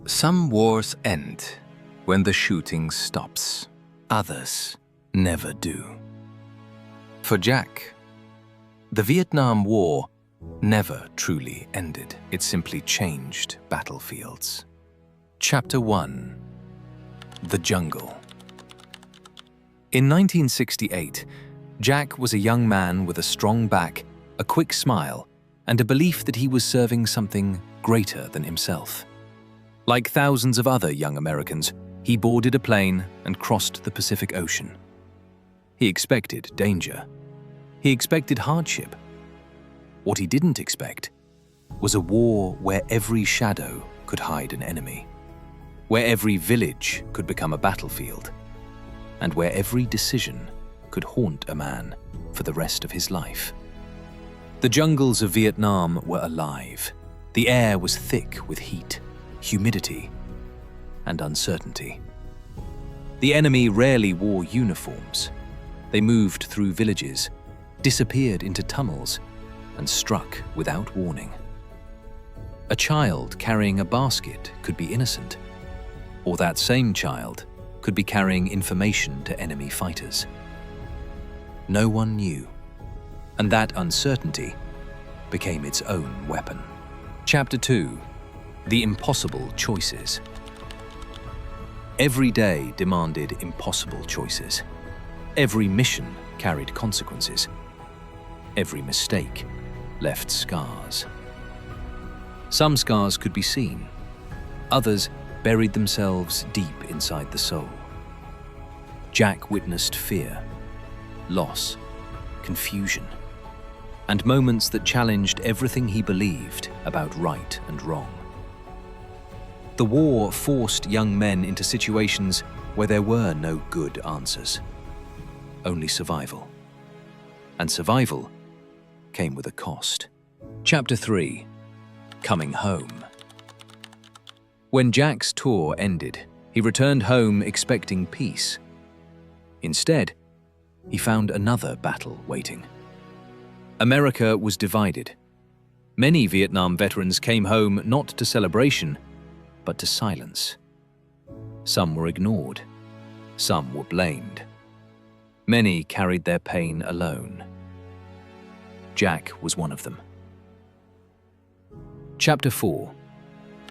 Some wars end when the shooting stops. Others never do. For Jack, the Vietnam War never truly ended. It simply changed battlefields. Chapter 1: The Jungle. In 1968, Jack was a young man with a strong back, a quick smile, and a belief that he was serving something greater than himself. Like thousands of other young Americans, he boarded a plane and crossed the Pacific Ocean. He expected danger. He expected hardship. What he didn't expect was a war where every shadow could hide an enemy, where every village could become a battlefield, and where every decision could haunt a man for the rest of his life. The jungles of Vietnam were alive. The air was thick with heat, humidity, and uncertainty. The enemy rarely wore uniforms. They moved through villages, disappeared into tunnels, and struck without warning. A child carrying a basket could be innocent, or that same child could be carrying information to enemy fighters. No one knew, and that uncertainty became its own weapon. Chapter 2: The Impossible Choices. Every day demanded impossible choices. Every mission carried consequences. Every mistake left scars. Some scars could be seen. Others buried themselves deep inside the soul. Jack witnessed fear, loss, confusion, and moments that challenged everything he believed about right and wrong. The war forced young men into situations where there were no good answers, only survival. And survival came with a cost. Chapter 3: Coming Home. When Jack's tour ended, he returned home expecting peace. Instead, he found another battle waiting. America was divided. Many Vietnam veterans came home not to celebration, but to silence. Some were ignored. Some were blamed. Many carried their pain alone. Jack was one of them. Chapter 4: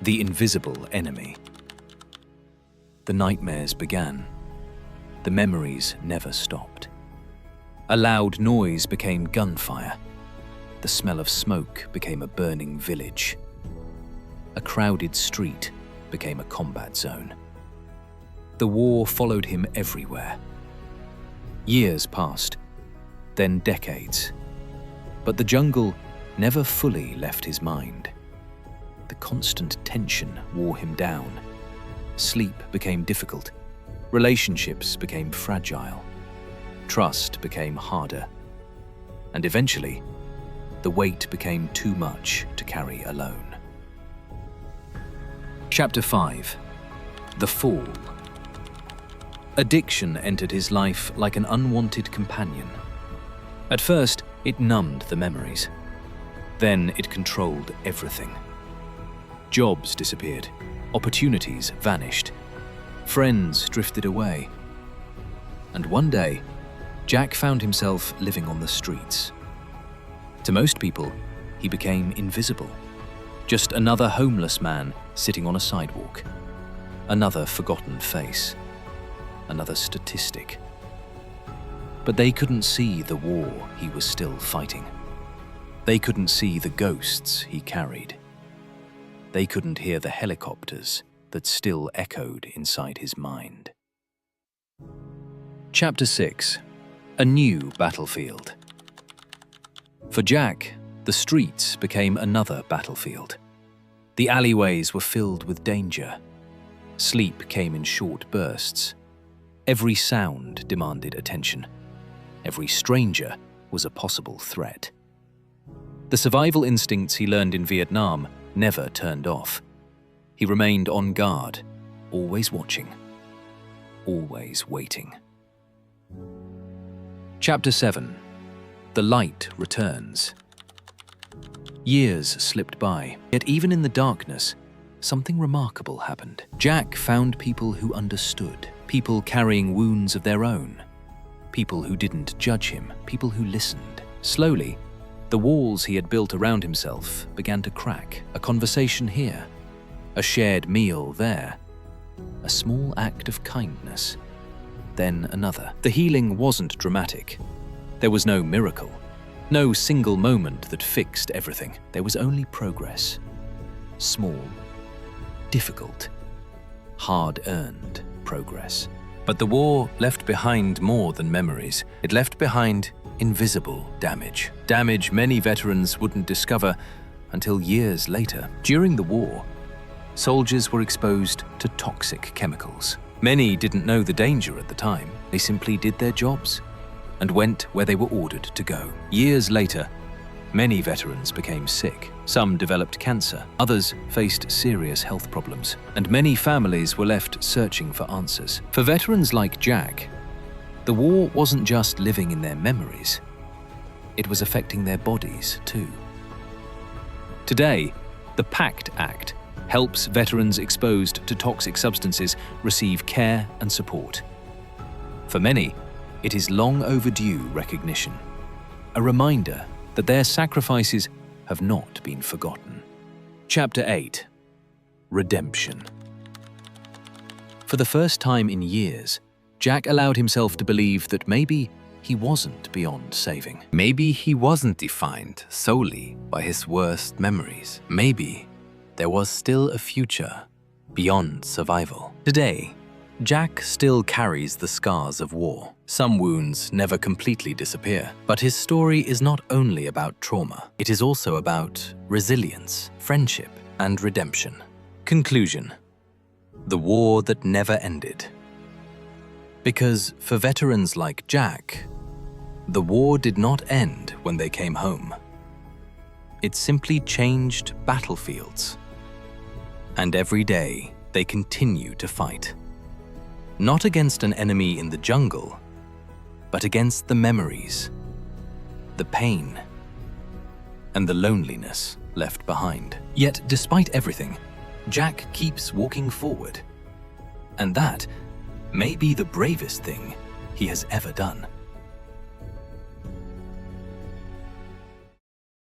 The Invisible Enemy. The nightmares began. The memories never stopped. A loud noise became gunfire. The smell of smoke became a burning village. A crowded street became a combat zone. The war followed him everywhere. Years passed, then decades. But the jungle never fully left his mind. The constant tension wore him down. Sleep became difficult. Relationships became fragile. Trust became harder. And eventually, the weight became too much to carry alone. Chapter 5: The Fall. Addiction entered his life like an unwanted companion. At first, it numbed the memories. Then it controlled everything. Jobs disappeared. Opportunities vanished. Friends drifted away. And one day, Jack found himself living on the streets. To most people, he became invisible. Just another homeless man sitting on a sidewalk. Another forgotten face. Another statistic. But they couldn't see the war he was still fighting. They couldn't see the ghosts he carried. They couldn't hear the helicopters that still echoed inside his mind. Chapter 6: A New Battlefield. For Jack, the streets became another battlefield. The alleyways were filled with danger. Sleep came in short bursts. Every sound demanded attention. Every stranger was a possible threat. The survival instincts he learned in Vietnam never turned off. He remained on guard, always watching, always waiting. Chapter 7: The Light Returns. Years slipped by, yet even in the darkness, something remarkable happened. Jack found people who understood, people carrying wounds of their own, people who didn't judge him, people who listened. Slowly, the walls he had built around himself began to crack. A conversation here, a shared meal there, a small act of kindness, then another. The healing wasn't dramatic. There was no miracle, no single moment that fixed everything. There was only progress. Small, difficult, hard-earned progress. But the war left behind more than memories. It left behind invisible damage. Damage many veterans wouldn't discover until years later. During the war, soldiers were exposed to toxic chemicals. Many didn't know the danger at the time. They simply did their jobs and went where they were ordered to go. Years later, many veterans became sick. Some developed cancer, others faced serious health problems, and many families were left searching for answers. For veterans like Jack, the war wasn't just living in their memories, it was affecting their bodies too. Today, the PACT Act helps veterans exposed to toxic substances receive care and support. For many, it is long overdue recognition, a reminder that their sacrifices have not been forgotten. Chapter 8: Redemption. For the first time in years, Jack allowed himself to believe that maybe he wasn't beyond saving. Maybe he wasn't defined solely by his worst memories. Maybe there was still a future beyond survival. Today, Jack still carries the scars of war. Some wounds never completely disappear, but his story is not only about trauma. It is also about resilience, friendship, and redemption. Conclusion: the war that never ended. Because for veterans like Jack, the war did not end when they came home. It simply changed battlefields. And every day, they continue to fight. Not against an enemy in the jungle, but against the memories, the pain, and the loneliness left behind. Yet, despite everything, Jack keeps walking forward. And that may be the bravest thing he has ever done.